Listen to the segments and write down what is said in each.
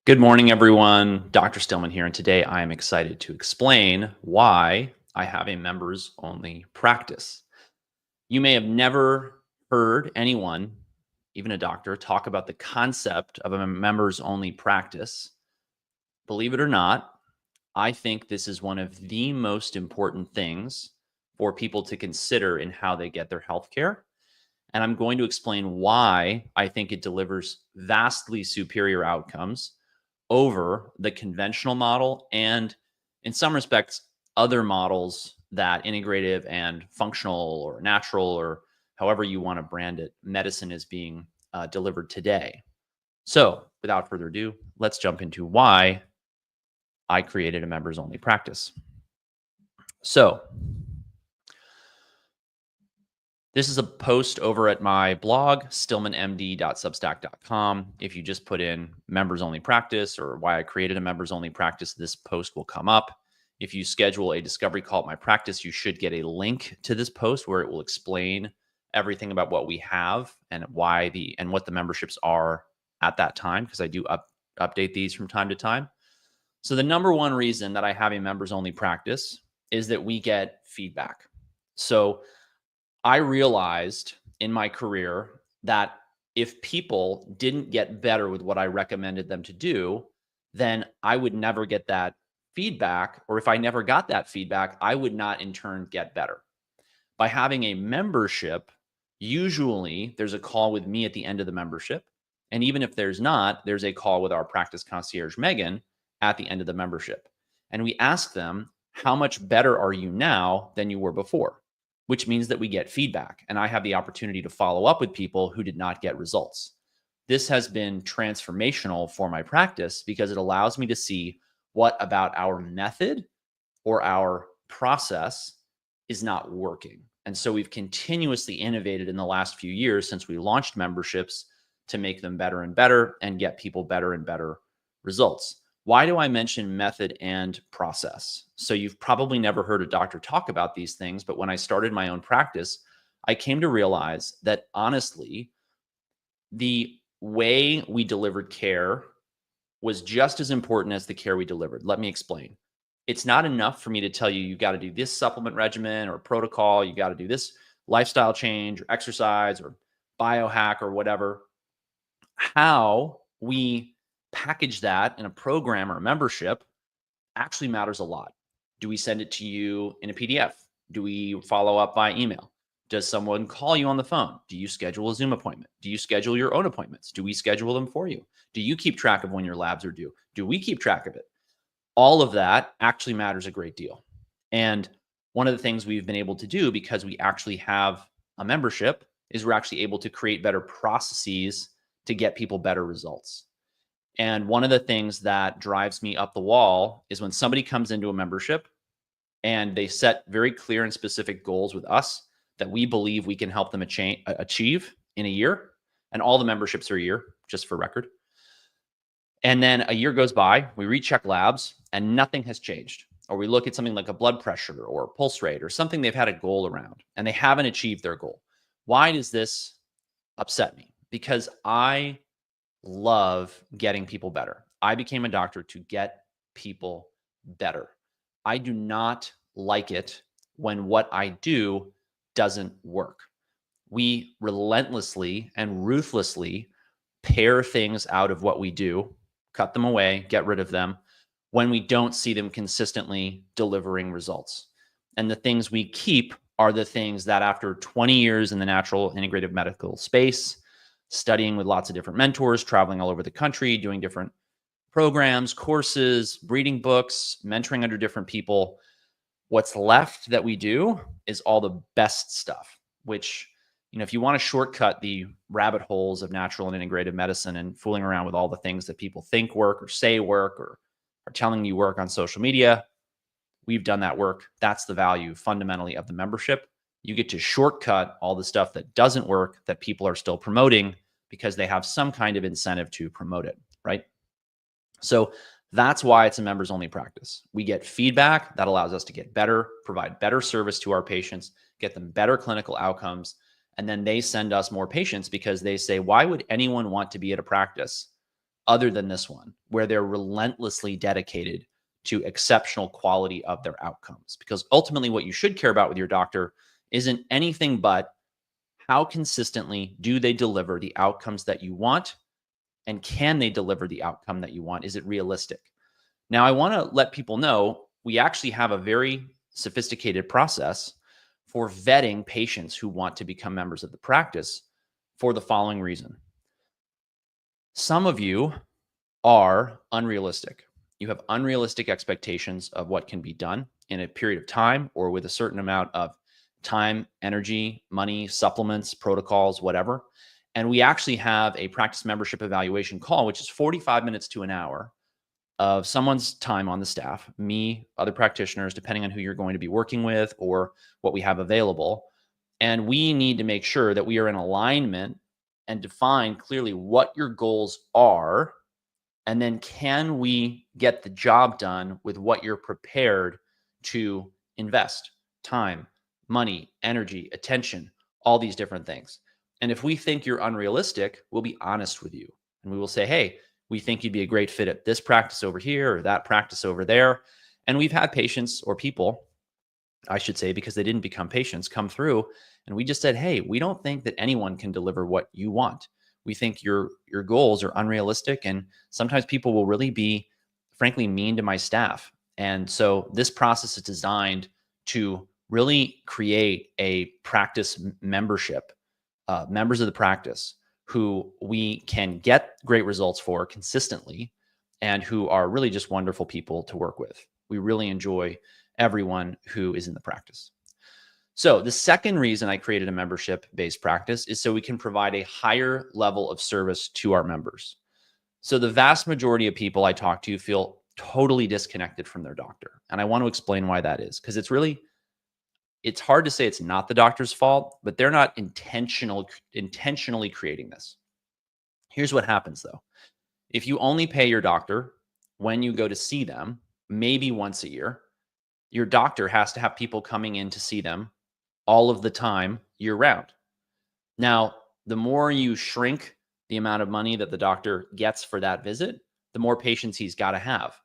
Good morning, everyone. Dr. Stillman here, and today I am excited to explain why I have a members only practice. You may have never heard anyone, even a doctor, talk about the concept of a members only practice. Believe it or not, I think this is one of the most important things for people to consider in how they get their health care. And I'm going to explain why I think it delivers vastly superior outcomes over the conventional model and, in some respects, other models that integrative and functional or natural or however you want to brand it, medicine is being delivered today. So, without further ado, let's jump into why I created a members only practice. So, this is a post over at my blog, stillmanmd.substack.com. If you just put in members only practice or why I created a members only practice, this post will come up. If you schedule a discovery call at my practice, you should get a link to this post where it will explain everything about what we have and what the memberships are at that time, because I do update these from time to time. So the number one reason that I have a members only practice is that we get feedback. So I realized in my career that if people didn't get better with what I recommended them to do, then I would never get that feedback. Or if I never got that feedback, I would not in turn get better. By having a membership, usually there's a call with me at the end of the membership. And even if there's not, there's a call with our practice concierge, Megan, at the end of the membership. And we ask them, how much better are you now than you were before? Which means that we get feedback. And I have the opportunity to follow up with people who did not get results. This has been transformational for my practice because it allows me to see what about our method or our process is not working. And so we've continuously innovated in the last few years since we launched memberships to make them better and better and get people better and better results. Why do I mention method and process? So you've probably never heard a doctor talk about these things, but when I started my own practice, I came to realize that honestly, the way we delivered care was just as important as the care we delivered. Let me explain. It's not enough for me to tell you, you got to do this supplement regimen or protocol, you got to do this lifestyle change or exercise or biohack or whatever. How we package that in a program or a membership actually matters a lot. Do we send it to you in a PDF? Do we follow up by email? Does someone call you on the phone? Do you schedule a Zoom appointment? Do you schedule your own appointments? Do we schedule them for you? Do you keep track of when your labs are due? Do we keep track of it? All of that actually matters a great deal. And one of the things we've been able to do because we actually have a membership is we're actually able to create better processes to get people better results. And one of the things that drives me up the wall is when somebody comes into a membership and they set very clear and specific goals with us that we believe we can help them achieve in a year. And all the memberships are a year, just for record. And then a year goes by, we recheck labs and nothing has changed. Or we look at something like a blood pressure or pulse rate or something they've had a goal around and they haven't achieved their goal. Why does this upset me? Because I love getting people better. I became a doctor to get people better. I do not like it when what I do doesn't work. We relentlessly and ruthlessly pare things out of what we do, cut them away, get rid of them when we don't see them consistently delivering results. And the things we keep are the things that after 20 years in the natural integrative medical space, studying with lots of different mentors, traveling all over the country, doing different programs, courses, reading books, mentoring under different people. What's left that we do is all the best stuff, which, if you want to shortcut the rabbit holes of natural and integrative medicine and fooling around with all the things that people think work or say work or are telling you work on social media, we've done that work. That's the value fundamentally of the membership. You get to shortcut all the stuff that doesn't work that people are still promoting because they have some kind of incentive to promote it, right? So that's why it's a members only practice. We get feedback that allows us to get better, provide better service to our patients, get them better clinical outcomes. And then they send us more patients because they say, why would anyone want to be at a practice other than this one, where they're relentlessly dedicated to exceptional quality of their outcomes. Because ultimately, what you should care about with your doctor isn't anything but how consistently do they deliver the outcomes that you want, and can they deliver the outcome that you want? Is it realistic? Now, I want to let people know we actually have a very sophisticated process for vetting patients who want to become members of the practice for the following reason. Some of you are unrealistic. You have unrealistic expectations of what can be done in a period of time or with a certain amount of time, energy, money, supplements, protocols, whatever. And we actually have a practice membership evaluation call, which is 45 minutes to an hour of someone's time on the staff, me, other practitioners, depending on who you're going to be working with or what we have available. And we need to make sure that we are in alignment and define clearly what your goals are. And then can we get the job done with what you're prepared to invest? Time, money, energy, attention, all these different things. And if we think you're unrealistic, we'll be honest with you. And we will say, hey, we think you'd be a great fit at this practice over here or that practice over there. And we've had patients or people, I should say, because they didn't become patients, come through and we just said, hey, we don't think that anyone can deliver what you want. We think your goals are unrealistic. And sometimes people will really be, frankly, mean to my staff. And so this process is designed to really create a practice membership, members of the practice who we can get great results for consistently and who are really just wonderful people to work with. We really enjoy everyone who is in the practice. So the second reason I created a membership-based practice is so we can provide a higher level of service to our members. So the vast majority of people I talk to feel totally disconnected from their doctor. And I want to explain why that is, because it's hard to say it's not the doctor's fault, but they're not intentionally creating this. Here's what happens though. If you only pay your doctor when you go to see them, maybe once a year, your doctor has to have people coming in to see them all of the time year round. Now, the more you shrink the amount of money that the doctor gets for that visit, the more patients he's got to have.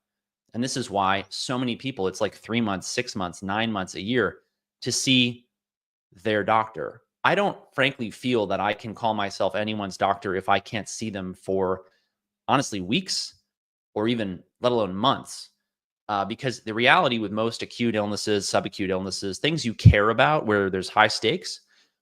And this is why so many people, it's like 3 months, 6 months, 9 months, a year to see their doctor. I don't frankly feel that I can call myself anyone's doctor if I can't see them for honestly weeks or even let alone months. Because the reality with most acute illnesses, subacute illnesses, things you care about where there's high stakes,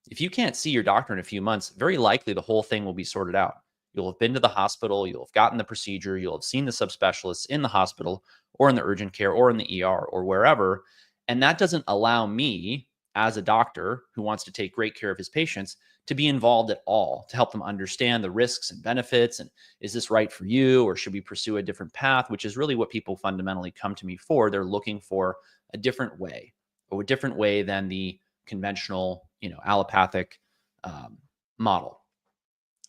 if you can't see your doctor in a few months, very likely the whole thing will be sorted out. You'll have been to the hospital, you'll have gotten the procedure, you'll have seen the subspecialists in the hospital or in the urgent care or in the ER or wherever. And that doesn't allow me as a doctor who wants to take great care of his patients to be involved at all, to help them understand the risks and benefits. And is this right for you? Or should we pursue a different path? Which is really what people fundamentally come to me for. They're looking for a different way, or a different way than the conventional, allopathic model.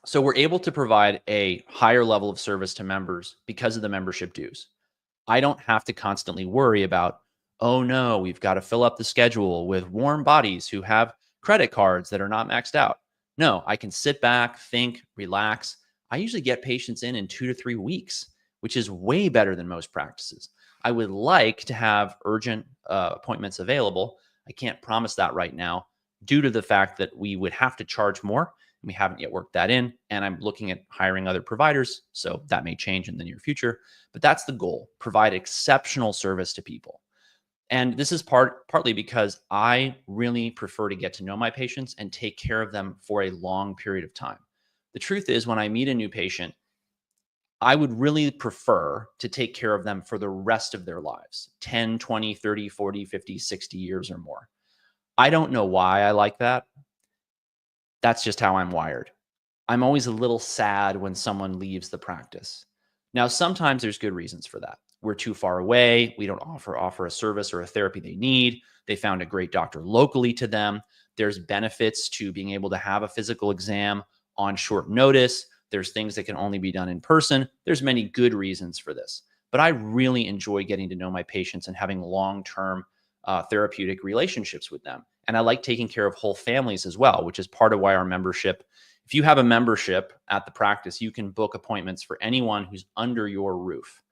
So we're able to provide a higher level of service to members because of the membership dues. I don't have to constantly worry about, oh no, we've got to fill up the schedule with warm bodies who have credit cards that are not maxed out. No, I can sit back, think, relax. I usually get patients in 2 to 3 weeks, which is way better than most practices. I would like to have urgent appointments available. I can't promise that right now due to the fact that we would have to charge more. We haven't yet worked that in, and I'm looking at hiring other providers, so that may change in the near future. But that's the goal: provide exceptional service to people. And this is partly because I really prefer to get to know my patients and take care of them for a long period of time. The truth is, when I meet a new patient, I would really prefer to take care of them for the rest of their lives, 10, 20, 30, 40, 50, 60 years or more. I don't know why I like that. That's just how I'm wired. I'm always a little sad when someone leaves the practice. Now, sometimes there's good reasons for that. We're too far away. We don't offer a service or a therapy they need. They found a great doctor locally to them. There's benefits to being able to have a physical exam on short notice. There's things that can only be done in person. There's many good reasons for this. But I really enjoy getting to know my patients and having long-term therapeutic relationships with them. And I like taking care of whole families as well, which is part of why our membership If you have a membership at the practice, you can book appointments for anyone who's under your roof,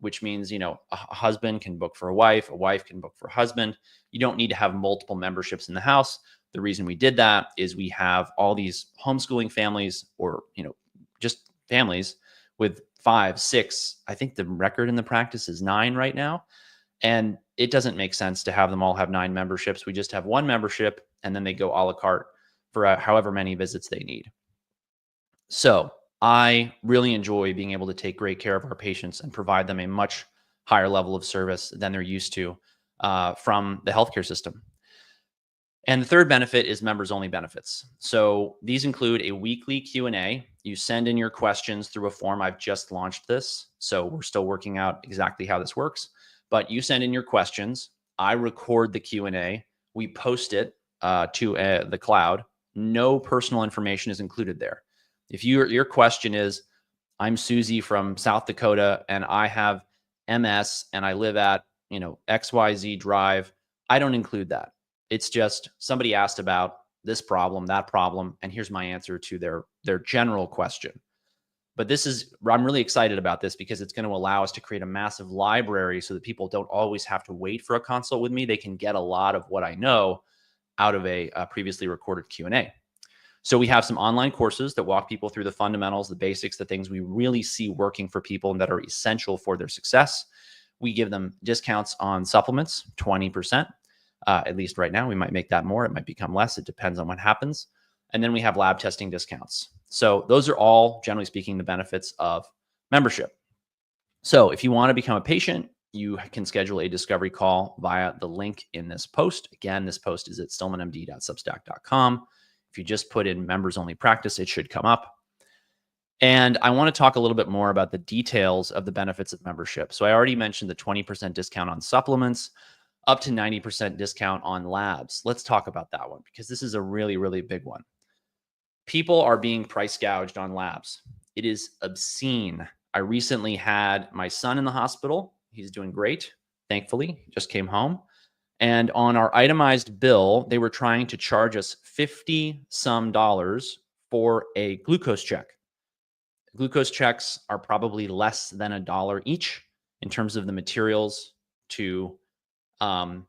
which means, a husband can book for a wife can book for a husband. You don't need to have multiple memberships in the house. The reason we did that is we have all these homeschooling families, or, just families with 5, 6. I think the record in the practice is 9 right now. And it doesn't make sense to have them all have 9 memberships. We just have one membership, and then they go a la carte for however many visits they need. So I really enjoy being able to take great care of our patients and provide them a much higher level of service than they're used to from the healthcare system. And the third benefit is members only benefits. So these include a weekly Q&A. You send in your questions through a form. I've just launched this, so we're still working out exactly how this works. But you send in your questions. I record the Q&A. We post it to the cloud. No personal information is included there. If your question is, I'm Susie from South Dakota and I have MS and I live at XYZ Drive, I don't include that. It's just somebody asked about this problem, that problem, and here's my answer to their general question. But I'm really excited about this because it's going to allow us to create a massive library so that people don't always have to wait for a consult with me. They can get a lot of what I know out of a previously recorded Q&A. So we have some online courses that walk people through the fundamentals, the basics, the things we really see working for people and that are essential for their success. We give them discounts on supplements, 20%. At least right now. We might make that more. It might become less. It depends on what happens. And then we have lab testing discounts. So those are all, generally speaking, the benefits of membership. So if you want to become a patient, you can schedule a discovery call via the link in this post. Again, this post is at stillmanmd.substack.com. If you just put in members only practice, it should come up. And I want to talk a little bit more about the details of the benefits of membership. So I already mentioned the 20% discount on supplements, up to 90% discount on labs. Let's talk about that one because this is a really, really big one. People are being price gouged on labs. It is obscene. I recently had my son in the hospital. He's doing great, thankfully. He just came home. And on our itemized bill, they were trying to charge us $50-some for a glucose check. Glucose checks are probably less than $1 each in terms of the materials to do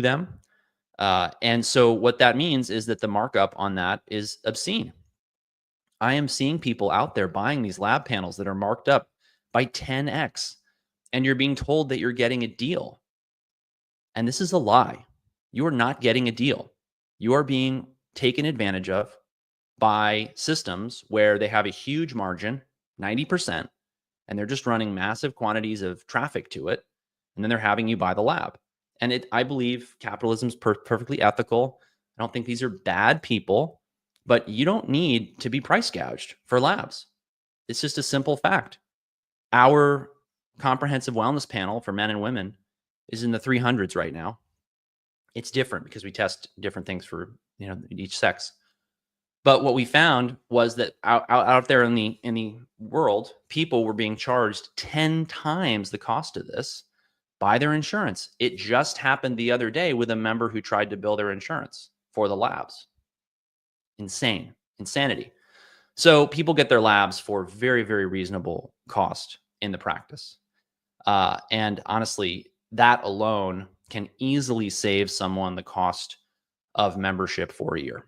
them. And so what that means is that the markup on that is obscene. I am seeing people out there buying these lab panels that are marked up by 10x, and you're being told that you're getting a deal. And this is a lie. You are not getting a deal. You are being taken advantage of by systems where they have a huge margin, 90%, and they're just running massive quantities of traffic to it. And then they're having you buy the lab. And I believe capitalism is perfectly ethical. I don't think these are bad people, but you don't need to be price gouged for labs. It's just a simple fact. Our comprehensive wellness panel for men and women is in the 300s right now. It's different because we test different things for each sex. But what we found was that out there in the world, people were being charged 10 times the cost of this by their insurance. It just happened the other day with a member who tried to bill their insurance for the labs. Insanity. So people get their labs for very, very reasonable cost in the practice. And honestly, that alone can easily save someone the cost of membership for a year.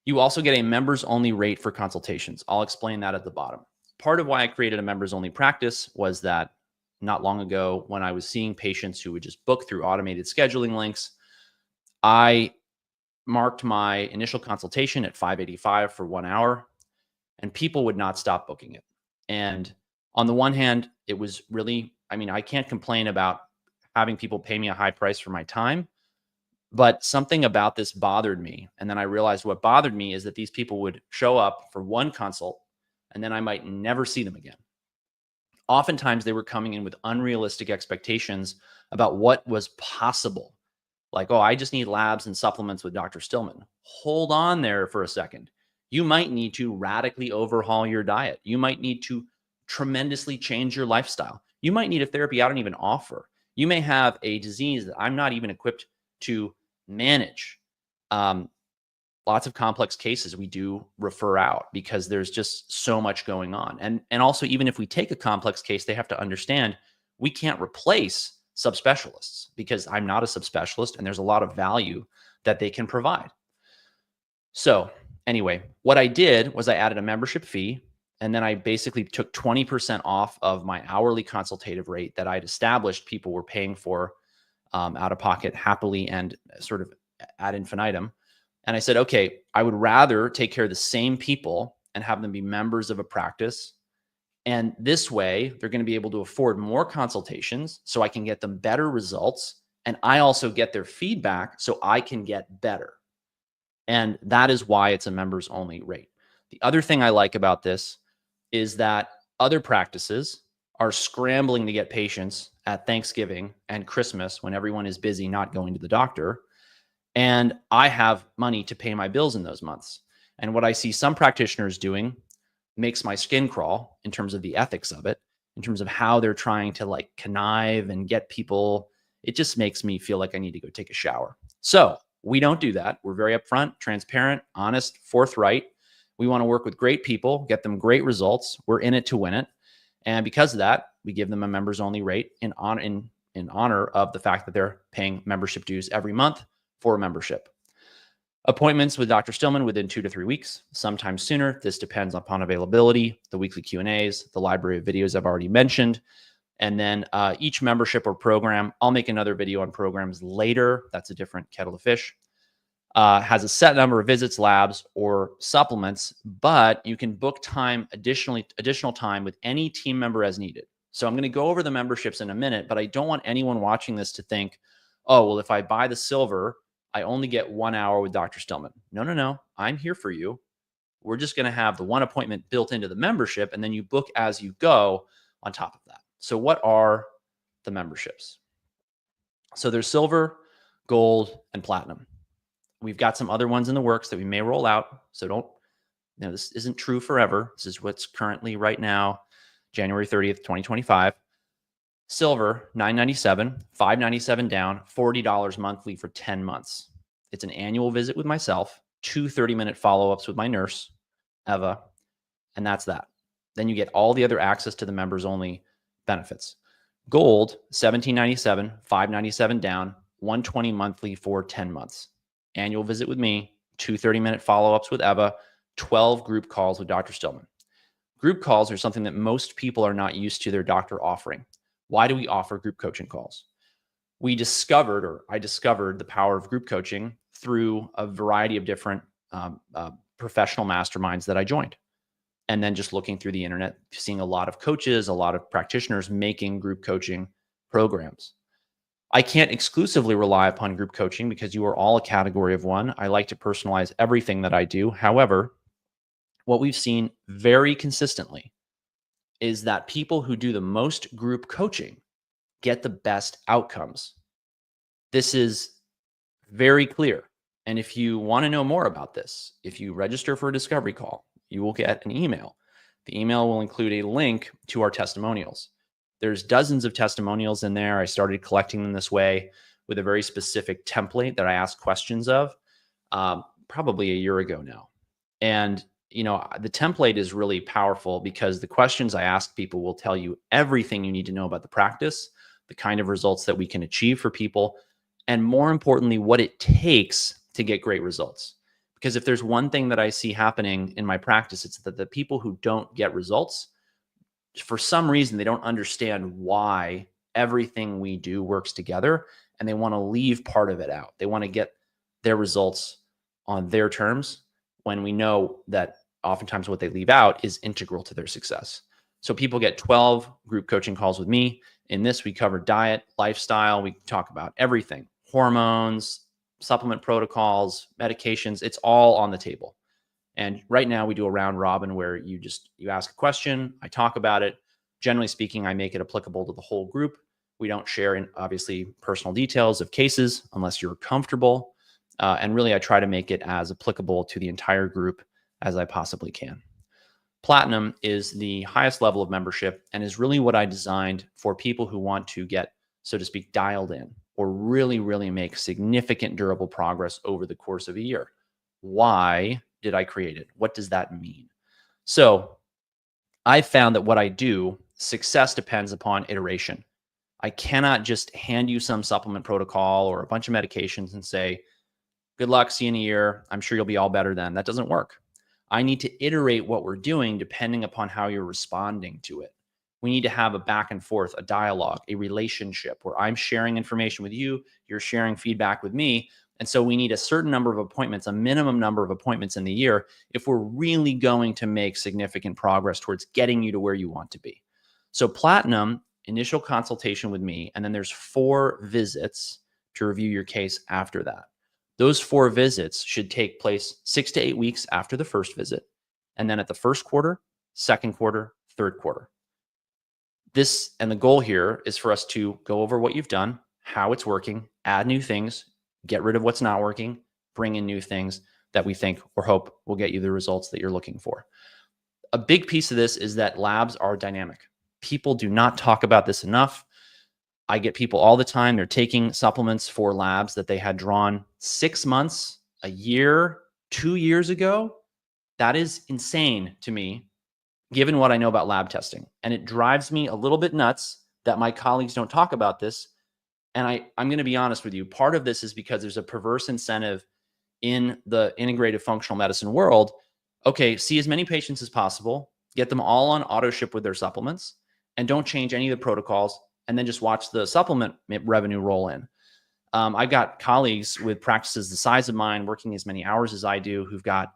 You also get a members only rate for consultations. I'll explain that at the bottom. Part of why I created a members only practice was that not long ago, when I was seeing patients who would just book through automated scheduling links, I marked my initial consultation at $585 for 1 hour, and people would not stop booking it. And on the one hand, it was really, I can't complain about having people pay me a high price for my time, but something about this bothered me. And then I realized what bothered me is that these people would show up for one consult, and then I might never see them again. Oftentimes, they were coming in with unrealistic expectations about what was possible. Like, oh, I just need labs and supplements with Dr. Stillman. Hold on there for a second. You might need to radically overhaul your diet. You might need to tremendously change your lifestyle. You might need a therapy I don't even offer. You may have a disease that I'm not even equipped to manage. lots of complex cases we do refer out because there's just so much going on. And also, even if we take a complex case, they have to understand we can't replace subspecialists because I'm not a subspecialist and there's a lot of value that they can provide. So anyway, what I did was I added a membership fee, and then I basically took 20% off of my hourly consultative rate that I'd established people were paying for out of pocket happily and sort of ad infinitum. And I said, okay, I would rather take care of the same people and have them be members of a practice. And this way, they're going to be able to afford more consultations so I can get them better results. And I also get their feedback so I can get better. And that is why it's a members only rate. The other thing I like about this is that other practices are scrambling to get patients at Thanksgiving and Christmas when everyone is busy not going to the doctor. And I have money to pay my bills in those months. And what I see some practitioners doing makes my skin crawl in terms of the ethics of it, in terms of how they're trying to like connive and get people. It just makes me feel like I need to go take a shower. So we don't do that. We're very upfront, transparent, honest, forthright. We want to work with great people, get them great results. We're in it to win it. And because of that, we give them a members only rate in honor of the fact that they're paying membership dues every month for a membership. Appointments with Dr. Stillman within 2 to 3 weeks, sometimes sooner. This depends upon availability, the weekly Q&As, the library of videos I've already mentioned. And then each membership or program, I'll make another video on programs later. That's a different kettle of fish. Has a set number of visits, labs, or supplements, but you can book time, additional time with any team member as needed. So I'm going to go over the memberships in a minute, but I don't want anyone watching this to think, oh, well, if I buy the silver, I only get 1 hour with Dr. Stillman. No. I'm here for you. We're just going to have the one appointment built into the membership, and then you book as you go on top of that. So what are the memberships? So there's silver, gold, and platinum. We've got some other ones in the works that we may roll out. So this isn't true forever. This is what's currently right now, January 30th, 2025. Silver, $997, $597 down, $40 monthly for 10 months. It's an annual visit with myself, 2 30-minute follow-ups with my nurse, Eva, and that's that. Then you get all the other access to the members only benefits. Gold, $1797, $597 down, $120 monthly for 10 months. Annual visit with me, 2 30-minute follow-ups with Eva, 12 group calls with Dr. Stillman. Group calls are something that most people are not used to their doctor offering. Why do we offer group coaching calls? I discovered the power of group coaching through a variety of different professional masterminds that I joined. And then just looking through the internet, seeing a lot of coaches, a lot of practitioners making group coaching programs. I can't exclusively rely upon group coaching because you are all a category of one. I like to personalize everything that I do. However, what we've seen very consistently is that people who do the most group coaching get the best outcomes. This is very clear. And if you want to know more about this, if you register for a discovery call, you will get an email. The email will include a link to our testimonials. There's dozens of testimonials in there. I started collecting them this way with a very specific template that I ask questions of probably a year ago now. And the template is really powerful because the questions I ask people will tell you everything you need to know about the practice, the kind of results that we can achieve for people, and more importantly, what it takes to get great results. Because if there's one thing that I see happening in my practice, it's that the people who don't get results, for some reason, they don't understand why everything we do works together, and they want to leave part of it out. They want to get their results on their terms when we know that oftentimes what they leave out is integral to their success. So people get 12 group coaching calls with me. In this, we cover diet, lifestyle. We talk about everything, hormones, supplement protocols, medications. It's all on the table. And right now we do a round robin where you ask a question, I talk about it. Generally speaking, I make it applicable to the whole group. We don't share in obviously personal details of cases unless you're comfortable. And really, I try to make it as applicable to the entire group as I possibly can. Platinum is the highest level of membership and is really what I designed for people who want to get, so to speak, dialed in or really, really make significant durable progress over the course of a year. why did I create it? What does that mean? So I found that what I do, success depends upon iteration. I cannot just hand you some supplement protocol or a bunch of medications and say, good luck, see you in a year. I'm sure you'll be all better then. That doesn't work. I need to iterate what we're doing depending upon how you're responding to it. We need to have a back and forth, a dialogue, a relationship where I'm sharing information with you, you're sharing feedback with me. And so we need a certain number of appointments, a minimum number of appointments in the year if we're really going to make significant progress towards getting you to where you want to be. So Platinum, initial consultation with me, and then there's 4 visits to review your case after that. Those 4 visits should take place 6 to 8 weeks after the first visit, and then at the first quarter, second quarter, third quarter. This and the goal here is for us to go over what you've done, how it's working, add new things, get rid of what's not working, bring in new things that we think or hope will get you the results that you're looking for. A big piece of this is that labs are dynamic. People do not talk about this enough. I get people all the time, they're taking supplements for labs that they had drawn 6 months, a year, 2 years ago. That is insane to me, given what I know about lab testing. And it drives me a little bit nuts that my colleagues don't talk about this. And I'm going to be honest with you. Part of this is because there's a perverse incentive in the integrative functional medicine world. Okay, see as many patients as possible, get them all on auto ship with their supplements, and don't change any of the protocols, and then just watch the supplement revenue roll in. I've got colleagues with practices the size of mine working as many hours as I do who've got,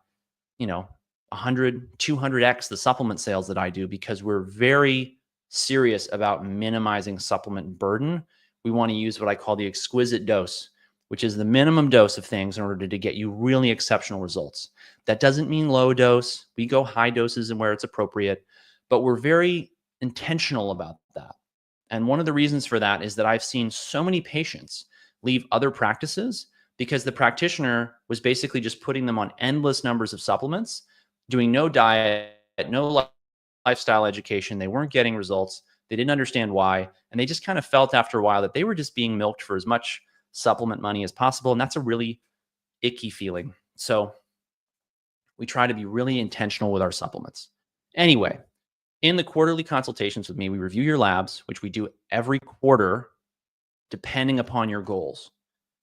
100, 200x the supplement sales that I do because we're very serious about minimizing supplement burden. We want to use what I call the exquisite dose, which is the minimum dose of things in order to get you really exceptional results. That doesn't mean low dose. We go high doses and where it's appropriate, but we're very intentional about that. And one of the reasons for that is that I've seen so many patients leave other practices because the practitioner was basically just putting them on endless numbers of supplements, doing no diet, no lifestyle education. They weren't getting results. They didn't understand why. And they just kind of felt after a while that they were just being milked for as much supplement money as possible. And that's a really icky feeling. So we try to be really intentional with our supplements. Anyway, in the quarterly consultations with me, we review your labs, which we do every quarter, depending upon your goals.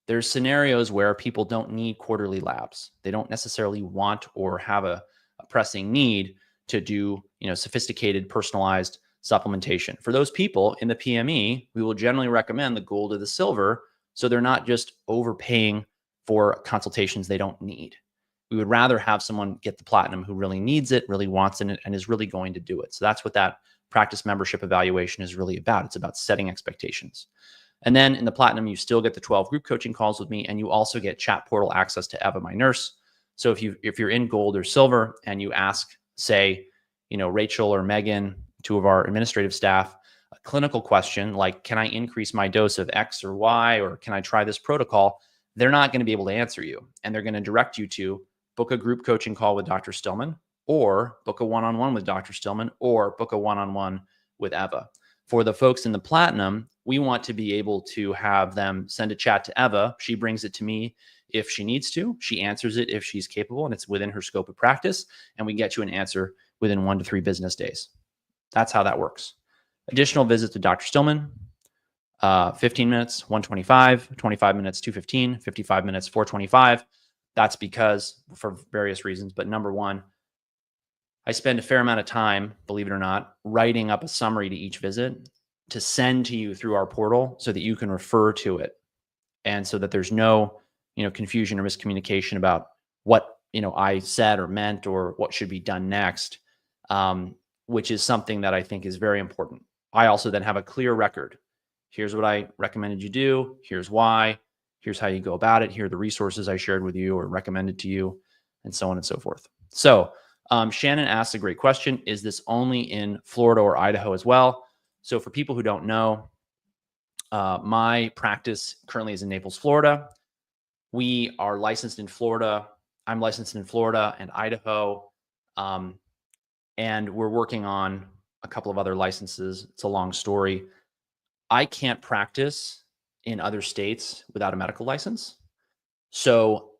There's scenarios where people don't need quarterly labs. They don't necessarily want or have a pressing need to do, sophisticated, personalized supplementation. For those people in the PME, we will generally recommend the gold or the silver, so they're not just overpaying for consultations they don't need. We would rather have someone get the platinum who really needs it, really wants it, and is really going to do it. So that's what that practice membership evaluation is really about. It's about setting expectations. And then in the platinum, you still get the 12 group coaching calls with me, and you also get chat portal access to Eva, my nurse. So if you're in gold or silver and you ask, say, Rachel or Megan, 2 of our administrative staff, a clinical question like, can I increase my dose of X or Y, or can I try this protocol? They're not going to be able to answer you, and they're going to direct you to book a group coaching call with Dr. Stillman, or book a one-on-one with Dr. Stillman, or book a one-on-one with Eva. For the folks in the platinum, we want to be able to have them send a chat to Eva. She brings it to me if she needs to. She answers it if she's capable and it's within her scope of practice. And we get you an answer within 1 to 3 business days. That's how that works. Additional visits to Dr. Stillman, 15 minutes, 125, 25 minutes, 215, 55 minutes, 425. That's because for various reasons. But number one, I spend a fair amount of time, believe it or not, writing up a summary to each visit to send to you through our portal so that you can refer to it. And so that there's no, confusion or miscommunication about what, I said or meant or what should be done next, which is something that I think is very important. I also then have a clear record. Here's what I recommended you do. Here's why. Here's how you go about it. Here are the resources I shared with you or recommended to you, and so on and so forth. So Shannon asked a great question. Is this only in Florida or Idaho as well? So for people who don't know, my practice currently is in Naples, Florida. We are licensed in Florida. I'm licensed in Florida and Idaho. And we're working on a couple of other licenses. It's a long story. I can't practice in other states without a medical license. So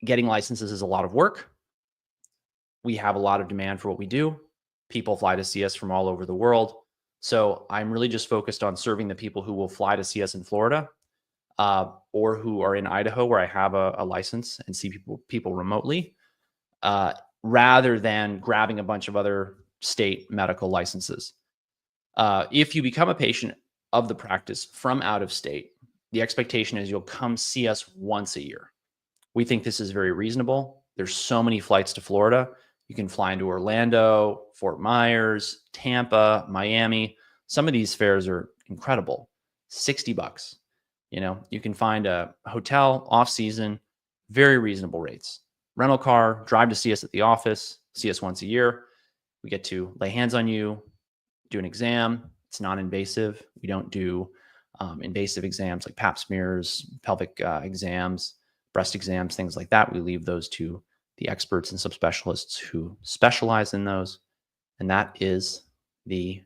getting licenses is a lot of work. We have a lot of demand for what we do. People fly to see us from all over the world. So I'm really just focused on serving the people who will fly to see us in Florida, or who are in Idaho, where I have a license and see people remotely, rather than grabbing a bunch of other state medical licenses. If you become a patient of the practice from out of state, the expectation is you'll come see us once a year. We think this is very reasonable. There's so many flights to Florida. You can fly into Orlando, Fort Myers, Tampa, Miami. Some of these fares are incredible. $60. You can find a hotel off season, very reasonable rates. Rental car, drive to see us at the office, see us once a year. We get to lay hands on you, do an exam. It's non-invasive. We don't do invasive exams like pap smears, pelvic exams, breast exams, things like that. We leave those to the experts and subspecialists who specialize in those. And that is the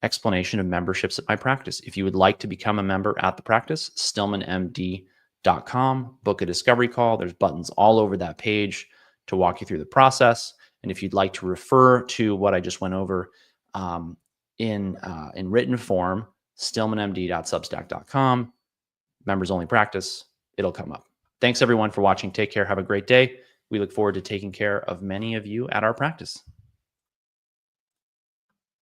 explanation of memberships at my practice. If you would like to become a member at the practice, stillmanmd.com, book a discovery call. There's buttons all over that page to walk you through the process. And if you'd like to refer to what I just went over in written form, stillmanmd.substack.com, members only practice, it'll come up. Thanks everyone for watching. Take care. Have a great day. We look forward to taking care of many of you at our practice.